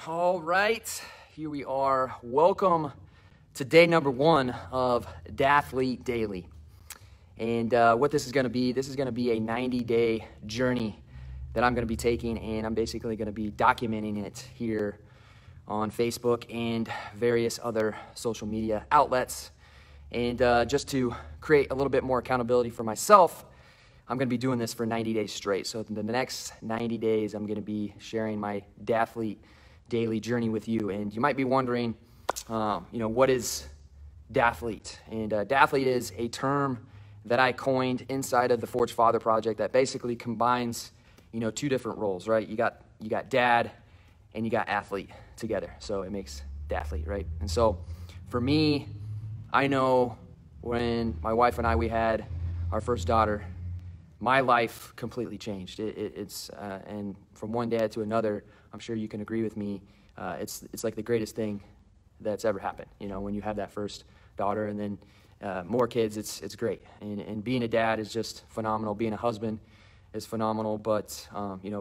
All right, here we are. Welcome to day number 1 of DATHLETE Daily. And what this is going to be a 90-day journey that I'm going to be taking, and I'm basically going to be documenting it here on Facebook and various other social media outlets. And just to create a little bit more accountability for myself, I'm going to be doing this for 90 days straight. So the next 90 days, I'm going to be sharing my DATHLETE Daily journey with you. And you might be wondering, what is DATHLETE? And DATHLETE is a term that I coined inside of the Forge Father Project that basically combines, two different roles, right? You got dad and you got athlete together. So it makes DATHLETE, right? And so for me, I know when my wife and I, we had our first daughter, my life completely changed. And from one dad to another, I'm sure you can agree with me, it's like the greatest thing that's ever happened. When you have that first daughter and then more kids, it's great. And being a dad is just phenomenal. Being a husband is phenomenal. But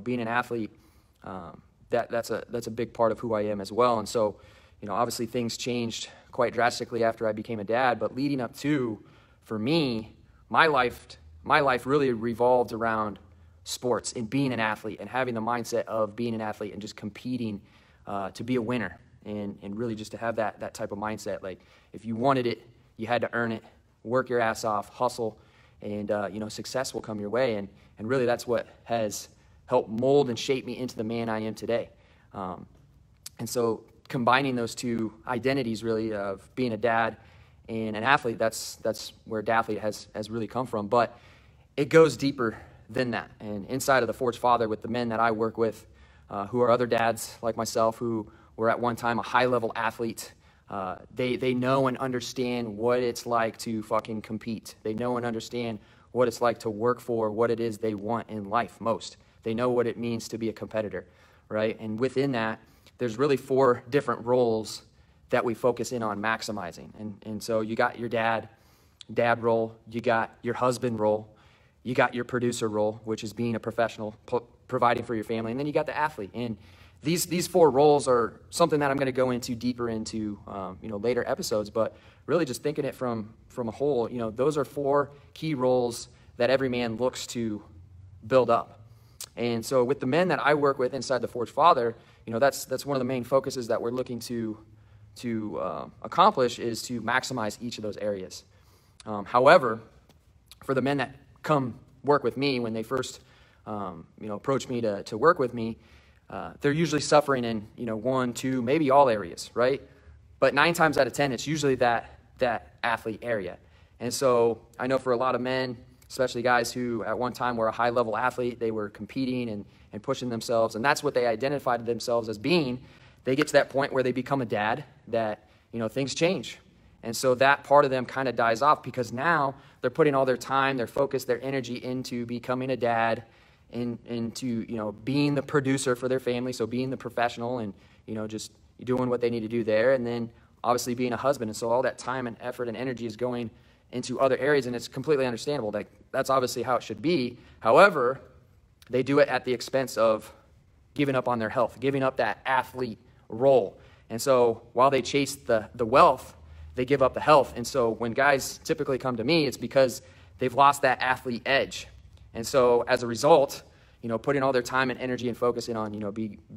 being an athlete, that's a big part of who I am as well. And so, obviously things changed quite drastically after I became a dad. But leading up to, for me, my life really revolved around sports and being an athlete and having the mindset of being an athlete and just competing to be a winner and really just to have that type of mindset. Like if you wanted it, you had to earn it, work your ass off, hustle, and success will come your way. And really that's what has helped mold and shape me into the man I am today. And so combining those two identities really of being a dad and an athlete, that's where DATHLETE has really come from. But it goes deeper than that. And inside of the Forge Father, with the men that I work with, who are other dads like myself, who were at one time a high-level athlete, they know and understand what it's like to fucking compete. They know and understand what it's like to work for what it is they want in life most. They know what it means to be a competitor, right? And within that, there's really 4 different roles that we focus in on maximizing. And so you got your dad role, you got your husband role, you got your producer role, which is being a professional, providing for your family, and then you got the athlete. And these 4 roles are something that I'm going to go into deeper into, later episodes. But really, just thinking it from a whole, those are 4 key roles that every man looks to build up. And so with the men that I work with inside the Forge Father, that's one of the main focuses that we're looking to accomplish, is to maximize each of those areas. However, for the men that come work with me, when they first approach me to work with me, they're usually suffering in 1, 2, maybe all areas, right? But 9 times out of 10, it's usually that athlete area. And so I know for a lot of men, especially guys who at one time were a high-level athlete, they were competing and pushing themselves, and that's what they identified themselves as being. They get to that point where they become a dad, that things change. And so that part of them kind of dies off, because now they're putting all their time, their focus, their energy into becoming a dad, into being the producer for their family, so being the professional and just doing what they need to do there, and then obviously being a husband. And so all that time and effort and energy is going into other areas, and it's completely understandable. That's obviously how it should be. However, they do it at the expense of giving up on their health, giving up that athlete role. And so while they chase the wealth, they give up the health. And so when guys typically come to me, it's because they've lost that athlete edge. And so as a result, putting all their time and energy and focusing on,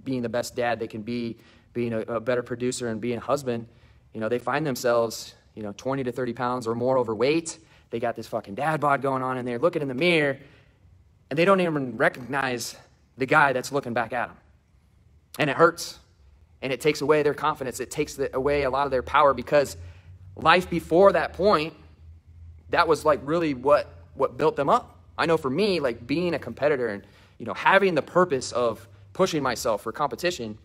being the best dad they can be, being a better producer and being a husband, they find themselves, 20 to 30 pounds or more overweight. They got this fucking dad bod going on, and they're looking in the mirror, and they don't even recognize the guy that's looking back at them. And it hurts. And it takes away their confidence. It takes away a lot of their power, because life before that point, that was like really what built them up. I know for me, like being a competitor and, having the purpose of pushing myself for competition,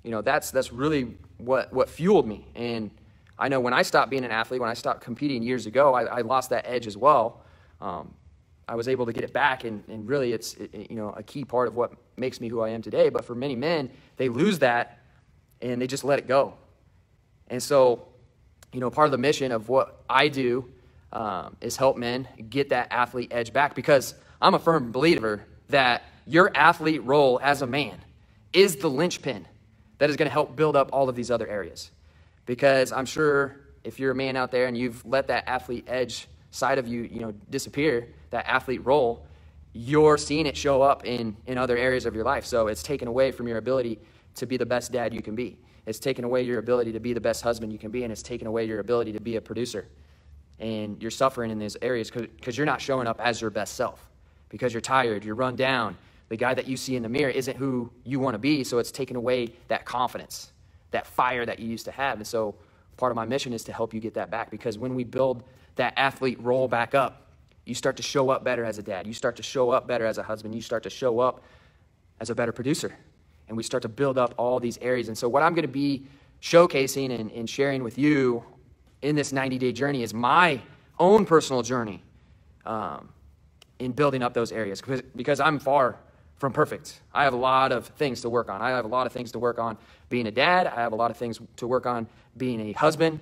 that's really what fueled me. And I know when I stopped being an athlete, when I stopped competing years ago, I lost that edge as well. I was able to get it back, and really it's a key part of what makes me who I am today. But for many men, they lose that and they just let it go. And so, part of the mission of what I do is help men get that athlete edge back, because I'm a firm believer that your athlete role as a man is the linchpin that is going to help build up all of these other areas. Because I'm sure if you're a man out there and you've let that athlete edge side of you, disappear, that athlete role, you're seeing it show up in other areas of your life. So it's taken away from your ability to be the best dad you can be. It's taken away your ability to be the best husband you can be, and it's taken away your ability to be a producer. And you're suffering in these areas because you're not showing up as your best self, because you're tired, you're run down. The guy that you see in the mirror isn't who you want to be, so it's taken away that confidence, that fire that you used to have. And so part of my mission is to help you get that back, because when we build that athlete role back up, you start to show up better as a dad. You start to show up better as a husband. You start to show up as a better producer. And we start to build up all these areas. And so what I'm going to be showcasing and sharing with you in this 90-day journey is my own personal journey in building up those areas, because I'm far from perfect. I have a lot of things to work on. I have a lot of things to work on being a dad. I have a lot of things to work on being a husband,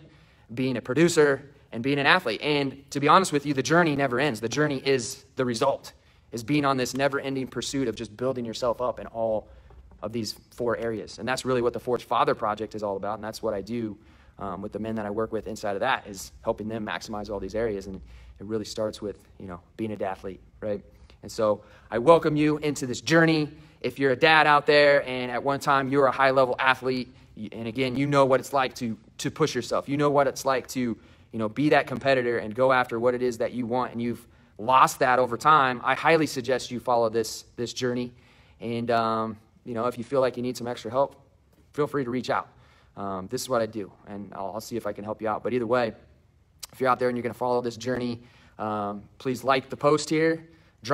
being a producer, and being an athlete. And to be honest with you, the journey never ends. The journey is the result, is being on this never-ending pursuit of just building yourself up in all of these 4 areas. And that's really what the Forged Father Project is all about, and that's what I do with the men that I work with inside of that, is helping them maximize all these areas. And it really starts with, being a dathlete, right? And so I welcome you into this journey. If you're a dad out there and at one time you were a high-level athlete, and again, you know what it's like to push yourself. You know what it's like to, be that competitor and go after what it is that you want, and you've lost that over time, I highly suggest you follow this journey. And, if you feel like you need some extra help, feel free to reach out. This is what I do, and I'll see if I can help you out. But either way, if you're out there and you're going to follow this journey, please like the post here.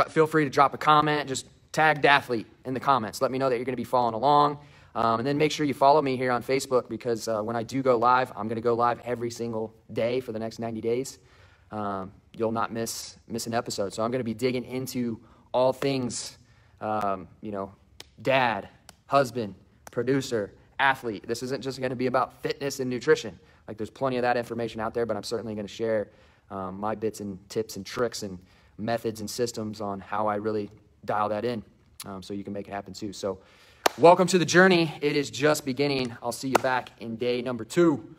Feel free to drop a comment. Just tag Dathlete in the comments. Let me know that you're going to be following along. And then make sure you follow me here on Facebook, because when I do go live, I'm going to go live every single day for the next 90 days. You'll not miss an episode. So I'm going to be digging into all things, dad, husband, producer, athlete. This isn't just going to be about fitness and nutrition. Like, there's plenty of that information out there, but I'm certainly going to share my bits and tips and tricks and methods and systems on how I really dial that in, so you can make it happen too. So welcome to the journey. It is just beginning. I'll see you back in day number 2.